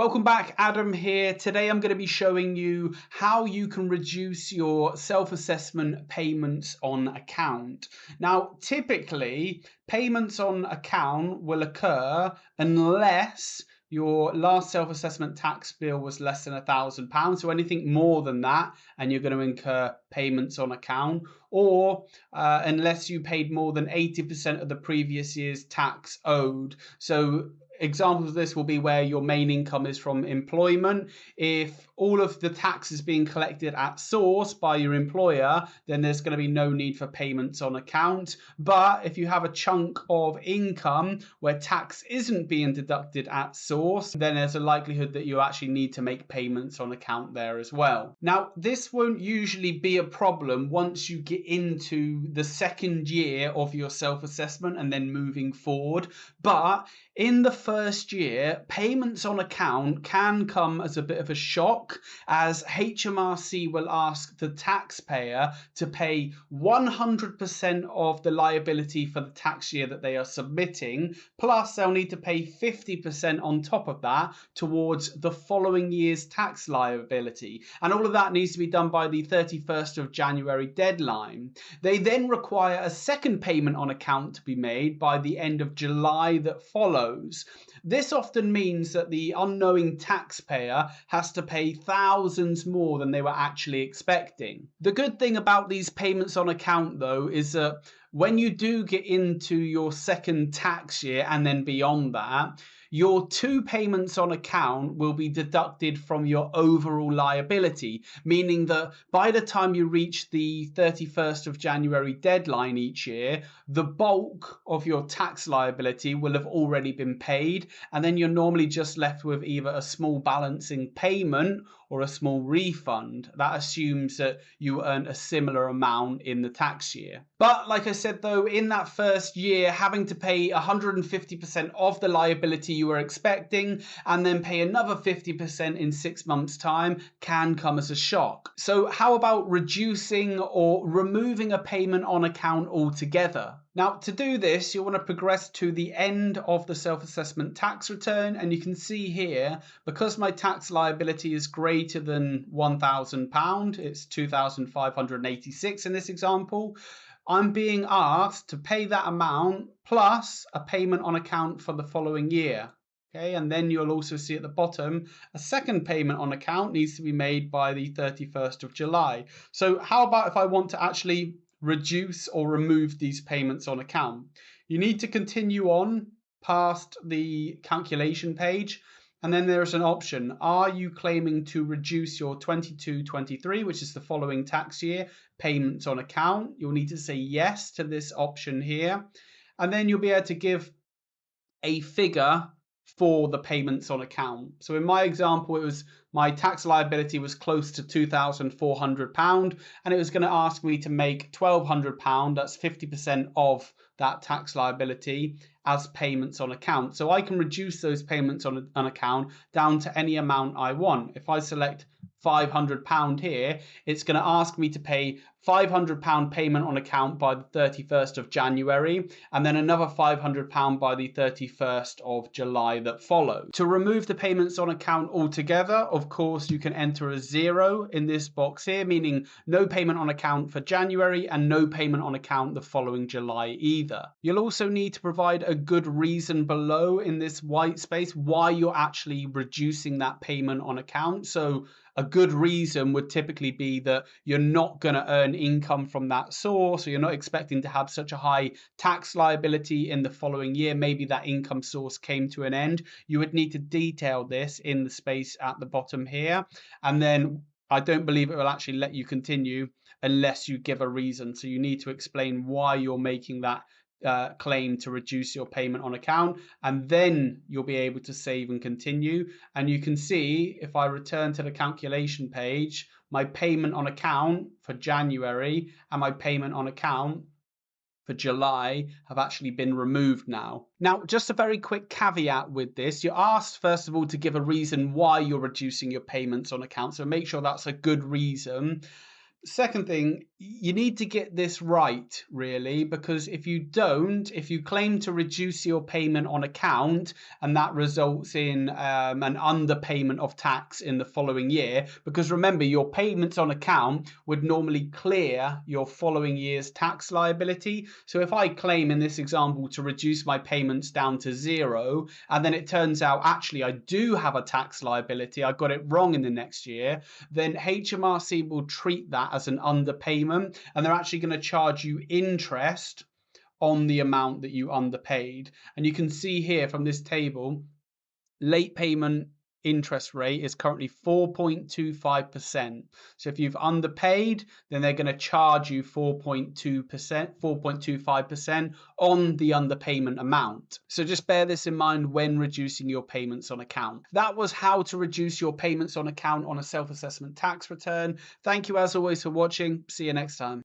Welcome back, Adam here. Today I'm going to be showing you how you can reduce your self-assessment payments on account. Now, typically, payments on account will occur unless your last self-assessment tax bill was less than £1,000. So anything more than that, and you're going to incur payments on account, or unless you paid more than 80% of the previous year's tax owed. So examples of this will be where your main income is from employment. If all of the tax is being collected at source by your employer, then there's going to be no need for payments on account. But if you have a chunk of income where tax isn't being deducted at source, then there's a likelihood that you actually need to make payments on account there as well. Now, this won't usually be a problem once you get into the second year of your self-assessment and then moving forward. But in the first year, payments on account can come as a bit of a shock, as HMRC will ask the taxpayer to pay 100% of the liability for the tax year that they are submitting, plus they'll need to pay 50% on top of that towards the following year's tax liability. And all of that needs to be done by the 31st of January deadline. They then require a second payment on account to be made by the end of July that follows. This often means that the unknowing taxpayer has to pay thousands more than they were actually expecting. The good thing about these payments on account, though, is that when you do get into your second tax year and then beyond that, your two payments on account will be deducted from your overall liability, meaning that by the time you reach the 31st of January deadline each year, the bulk of your tax liability will have already been paid, and then you're normally just left with either a small balancing payment or a small refund. That assumes that you earn a similar amount in the tax year. But like I said, though, in that first year, having to pay 150% of the liability you were expecting and then pay another 50% in 6 months' time can come as a shock. So how about reducing or removing a payment on account altogether? Now, to do this, you'll want to progress to the end of the self-assessment tax return, and you can see here, because my tax liability is greater than £1,000, it's 2,586 in this example, I'm being asked to pay that amount plus a payment on account for the following year. Okay, and then you'll also see at the bottom, a second payment on account needs to be made by the 31st of July. So how about if I want to actually reduce or remove these payments on account? You need to continue on past the calculation page, and then there's an option. Are you claiming to reduce your 22-23, which is the following tax year, payments on account? You'll need to say yes to this option here, and then you'll be able to give a figure for the payments on account. So in my example, it was my tax liability was close to £2,400, and it was going to ask me to make £1,200, that's 50% of that tax liability, as payments on account. So I can reduce those payments on account down to any amount I want. If I select £500 here, it's going to ask me to pay £500 payment on account by the 31st of January, and then another £500 by the 31st of July that follow. To remove the payments on account altogether, of course, you can enter a 0 in this box here, meaning no payment on account for January and no payment on account the following July either. You'll also need to provide a good reason below in this white space why you're actually reducing that payment on account. So a good reason would typically be that you're not going to earn income from that source, or you're not expecting to have such a high tax liability in the following year. Maybe that income source came to an end. You would need to detail this in the space at the bottom here. And then I don't believe it will actually let you continue unless you give a reason. So you need to explain why you're making that claim to reduce your payment on account, and then you'll be able to save and continue. And you can see, if I return to the calculation page, my payment on account for January and my payment on account for July have actually been removed now. Now, just a very quick caveat with this. You're asked, first of all, to give a reason why you're reducing your payments on account. So make sure that's a good reason. Second thing, you need to get this right, really, because if you don't, if you claim to reduce your payment on account and that results in an underpayment of tax in the following year, because remember, your payments on account would normally clear your following year's tax liability. So if I claim in this example to reduce my payments down to 0, and then it turns out actually I do have a tax liability, I got it wrong in the next year, then HMRC will treat that as an underpayment and they're actually going to charge you interest on the amount that you underpaid. And you can see here from this table, late payment interest rate is currently 4.25%. So if you've underpaid, then they're going to charge you 4.2%, 4.25% on the underpayment amount. So just bear this in mind when reducing your payments on account. That was how to reduce your payments on account on a self-assessment tax return. Thank you as always for watching. See you next time.